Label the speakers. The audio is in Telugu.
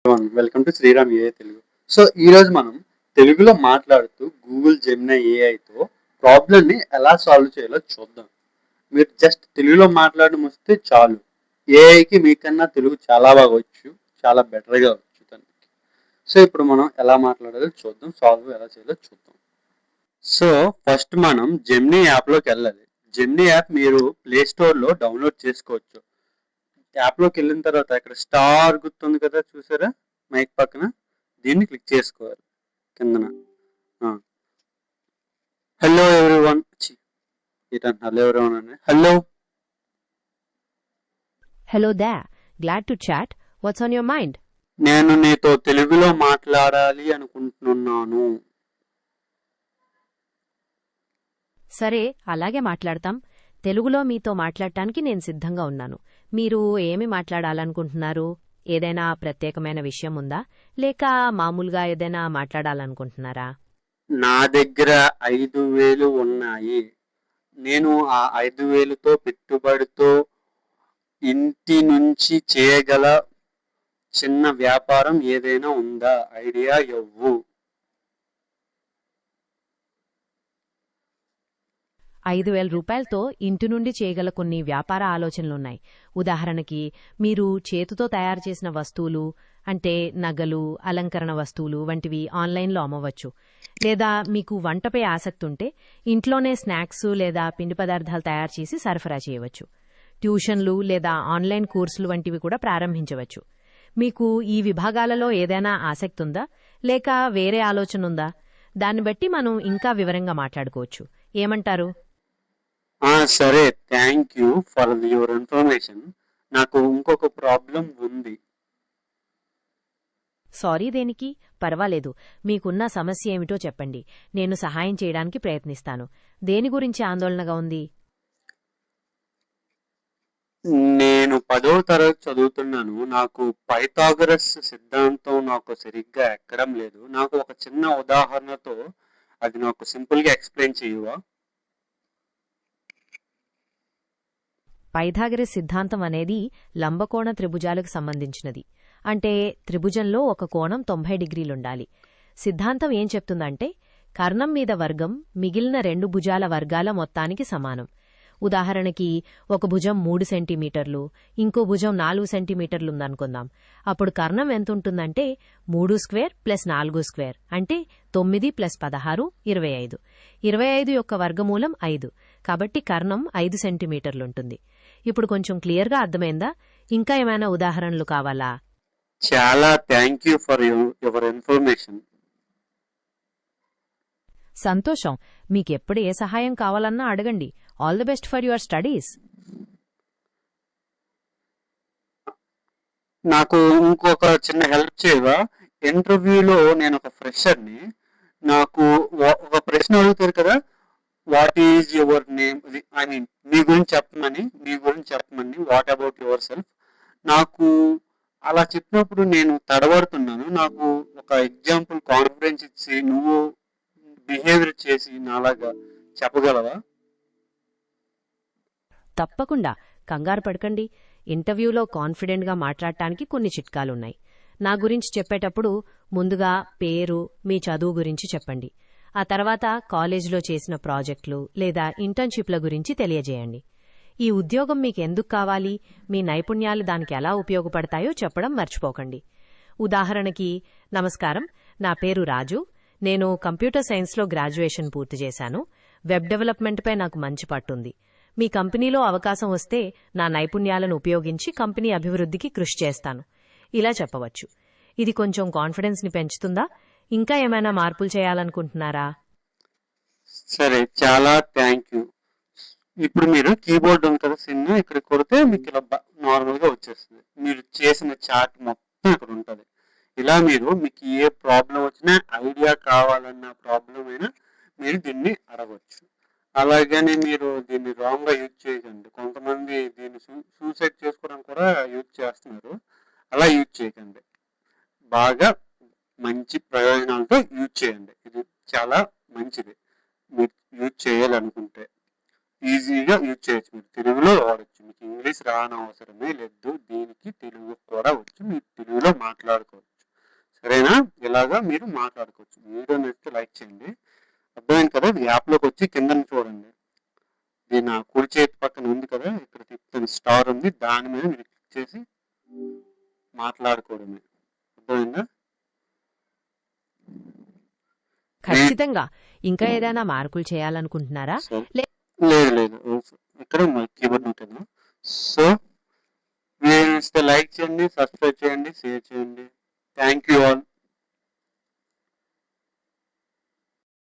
Speaker 1: Welcome to Sriram AI Telugu. So ఈరోజు మనం తెలుగులో మాట్లాడుతూ గూగుల్ జెమినీ ఏఐతో ప్రాబ్లమ్ని ఎలా సాల్వ్ చేయాలో చూద్దాం. మీరు జస్ట్ తెలుగులో మాట్లాడడం వస్తే చాలు, ఏఐకి మీకన్నా తెలుగు చాలా బాగా వచ్చు, చాలా బెటర్గా వచ్చు దానికి. సో ఇప్పుడు మనం ఎలా మాట్లాడాలో చూద్దాం, సాల్వ్ ఎలా చేయాలో చూద్దాం. సో ఫస్ట్ మనం జెమినీ యాప్లోకి వెళ్ళాలి. జెమినీ యాప్ మీరు ప్లే స్టోర్లో డౌన్లోడ్ చేసుకోవచ్చు. యాప్లోకి వెళ్ళిన తర్వాత ఇక్కడ స్టార్ గుర్తుంది కదా, చూసారా మైక్ పక్కన, దీన్ని క్లిక్ చేసుకోవాలి కిందన. హలో ఎవ్రీవన్, హలో ఎవ్రీవన్ అని hello.
Speaker 2: Hello there. Glad to chat. What's on your mind?
Speaker 1: నేను నీతో తెలుగులో మాట్లాడాలి అనుకుంటున్నాను.
Speaker 2: సరే, అలాగే మాట్లాడతాం. తెలుగులో మీతో మాట్లాడటానికి నేను సిద్ధంగా ఉన్నాను. మీరు ఏమి మాట్లాడాలనుకుంటున్నారు? ఏదైనా ప్రత్యేకమైన విషయం ఉందా, లేక మామూలుగా ఏదైనా మాట్లాడాలనుకుంటున్నారా?
Speaker 1: నా దగ్గర 5,000 ఉన్నాయి. నేను ఆ 5,000తో పెట్టుబడితో ఇంటి నుంచి చేయగల చిన్న వ్యాపారం ఏదైనా ఉందా? ఐడియా ఇవ్వు.
Speaker 2: 5,000 రూపాయలతో ఇంటి నుండి చేయగల కొన్ని వ్యాపార ఆలోచనలున్నాయి. ఉదాహరణకి, మీరు చేతితో తయారు చేసిన వస్తువులు అంటే నగలు, అలంకరణ వస్తువులు వంటివి ఆన్లైన్లో అమ్మవచ్చు. లేదా మీకు వంటపై ఆసక్తి ఉంటే ఇంట్లోనే స్నాక్స్ లేదా పిండి పదార్థాలు తయారు చేసి సరఫరా చేయవచ్చు. ట్యూషన్లు లేదా ఆన్లైన్ కోర్సులు వంటివి కూడా ప్రారంభించవచ్చు. మీకు ఈ విభాగాలలో ఏదైనా ఆసక్తి ఉందా, లేక వేరే ఆలోచన ఉందా? దాన్ని బట్టి మనం ఇంకా వివరంగా మాట్లాడుకోవచ్చు. ఏమంటారు?
Speaker 1: సరే, thank you for your information. నాకు ఇంకొక ప్రాబ్లం ఉంది.
Speaker 2: సారీ, దేనికి? పర్వాలేదు. మీకున్న సమస్య ఏమిటో చెప్పండి. నేను సహాయం చేయడానికి ప్రయత్నిస్తాను. దేని గురించి ఆందోళనగా ఉంది?
Speaker 1: నేను 10వ తరగతి చదువుతున్నాను. నాకు పైథాగరస్ సిద్ధాంతం నాకు సరిగ్గా ఎక్కడం లేదు. నాకు ఒక చిన్న ఉదాహరణతో అది నాకు సింపుల్గా ఎక్స్ప్లెయిన్ చేయవా?
Speaker 2: పైథాగరస్ సిద్ధాంతం అనేది లంబకోణ త్రిభుజాలకు సంబంధించినది. అంటే త్రిభుజంలో ఒక కోణం 90 డిగ్రీలుండాలి. సిద్ధాంతం ఏం చెప్తుందంటే, కర్ణం మీద వర్గం మిగిలిన 2 భుజాల వర్గాల మొత్తానికి సమానం. ఉదాహరణకి, ఒక భుజం 3 సెంటీమీటర్లు, ఇంకో భుజం 4 సెంటీమీటర్లుందనుకుందాం. అప్పుడు కర్ణం ఎంతుంటుందంటే 3² + 4² అంటే 9 + 16 25. 25 యొక్క వర్గమూలం 5. కాబట్టి కర్ణం 5 సెంటీమీటర్లుంటుంది. ఇప్పుడు కొంచెం క్లియర్గా అర్థమైందా? ఇంకా ఏమైనా ఉదాహరణలు కావాలా?
Speaker 1: చాలా thank you for your information.
Speaker 2: సంతోషం. మీకెప్పుడు ఏ సహాయం కావాలన్నా అడగండి. All the best for your studies.
Speaker 1: నాకు ఇంకొక చిన్న హెల్ప్ చేయవా? ఇంటర్వ్యూలో నేను ఒక ఫ్రెషర్ని. నాకు ఒక ప్రశ్న అడుగుతారు కదా, what is your name, I mean మీ గురించి చెప్పమని వాట్ అబౌట్ యువర్ సెల్ఫ్. నాకు అలా చెప్పినప్పుడు నేను తడబడుతున్నాను. నాకు ఒక ఎగ్జాంపుల్ కాన్ఫిడెన్స్ ఇచ్చి నువ్వు బిహేవియర్ చేసి నాలాగా చెప్పగలవా?
Speaker 2: తప్పకుండా. కంగారు పడకండి. ఇంటర్వ్యూలో కాన్ఫిడెంట్గా మాట్లాడటానికి కొన్ని చిట్కాలున్నాయి. నా గురించి చెప్పేటప్పుడు ముందుగా పేరు, మీ చదువు గురించి చెప్పండి. ఆ తర్వాత కాలేజీలో చేసిన ప్రాజెక్టులు లేదా ఇంటర్న్షిప్ల గురించి తెలియజేయండి. ఈ ఉద్యోగం మీకెందుకు కావాలి, మీ నైపుణ్యాలు దానికి ఎలా ఉపయోగపడతాయో చెప్పడం మర్చిపోకండి. ఉదాహరణకి, నమస్కారం, నా పేరు రాజు. నేను కంప్యూటర్ సైన్స్లో గ్రాడ్యుయేషన్ పూర్తి చేశాను. వెబ్ డెవలప్మెంట్పై నాకు మంచి పట్టుంది. మీ కంపెనీలో అవకాశం వస్తే నా నైపుణ్యాలను ఉపయోగించి కంపెనీ అభివృద్ధికి కృషి చేస్తాను. ఇలా చెప్పవచ్చు. ఇది కొంచెం కాన్ఫిడెన్స్ని పెంచుతుందా? ఇంకా ఏమైనా మార్పులు చేయాలనుకుంటున్నారా?
Speaker 1: సరే, చాలా థ్యాంక్ యూ. ఇప్పుడు మీరు కీబోర్డ్ ఉంది కదా చిన్న, ఇక్కడ కొడితే మీకు ఇలా నార్మల్గా వచ్చేస్తుంది. మీరు చేసిన చాట్ మొత్తం ఇక్కడ ఉంటుంది. ఇలా మీకు ఏ ప్రాబ్లం వచ్చినా, ఐడియా కావాలన్న ప్రాబ్లం అయినా మీరు దీన్ని అడగవచ్చు. అలాగని మీరు దీన్ని రాంగ్గా యూజ్ చేయకండి. కొంతమంది దీన్ని సూసైడ్ చేసుకోవడం కూడా యూజ్ చేస్తున్నారు. అలా యూజ్ చేయకండి. బాగా మంచి ప్రయోజనాలతో యూజ్ చేయండి. ఇది చాలా మంచిది. మీరు యూజ్ చేయాలనుకుంటే ఈజీగా యూజ్ చేయొచ్చు. మీరు తెలుగులో వాడచ్చు. మీకు ఇంగ్లీష్ రానవసరమే లేదు. దీనికి తెలుగు కూడా వచ్చు. మీరు తెలుగులో మాట్లాడుకోవచ్చు. అలాగా మీరు మాట్లాడుకోవచ్చు. వీడియో నచ్చితే లైక్ చేయండి. అర్థమైంది కదా? యాప్లోకి వచ్చి కింద చూడండి. ఇది నా కుడి చేతి పక్కన ఉంది కదా, ఇక్కడ తిప్పుతున్న స్టార్ ఉంది, దాని మీద మీరు క్లిక్ చేసి మాట్లాడుకోవడమే. అర్థమైందా?
Speaker 2: ఖచ్చితంగా. ఇంకా ఏదైనా మార్పులు చేయాలనుకుంటున్నారా?
Speaker 1: సరే.
Speaker 2: లే-
Speaker 1: లేదు లేదు, ఇక్కడ కీబోర్డ్ ఉంటుంది. సో వీడియో నచ్చితే లైక్ చేయండి, సబ్స్క్రైబ్ చేయండి, షేర్ చేయండి. Thank you all.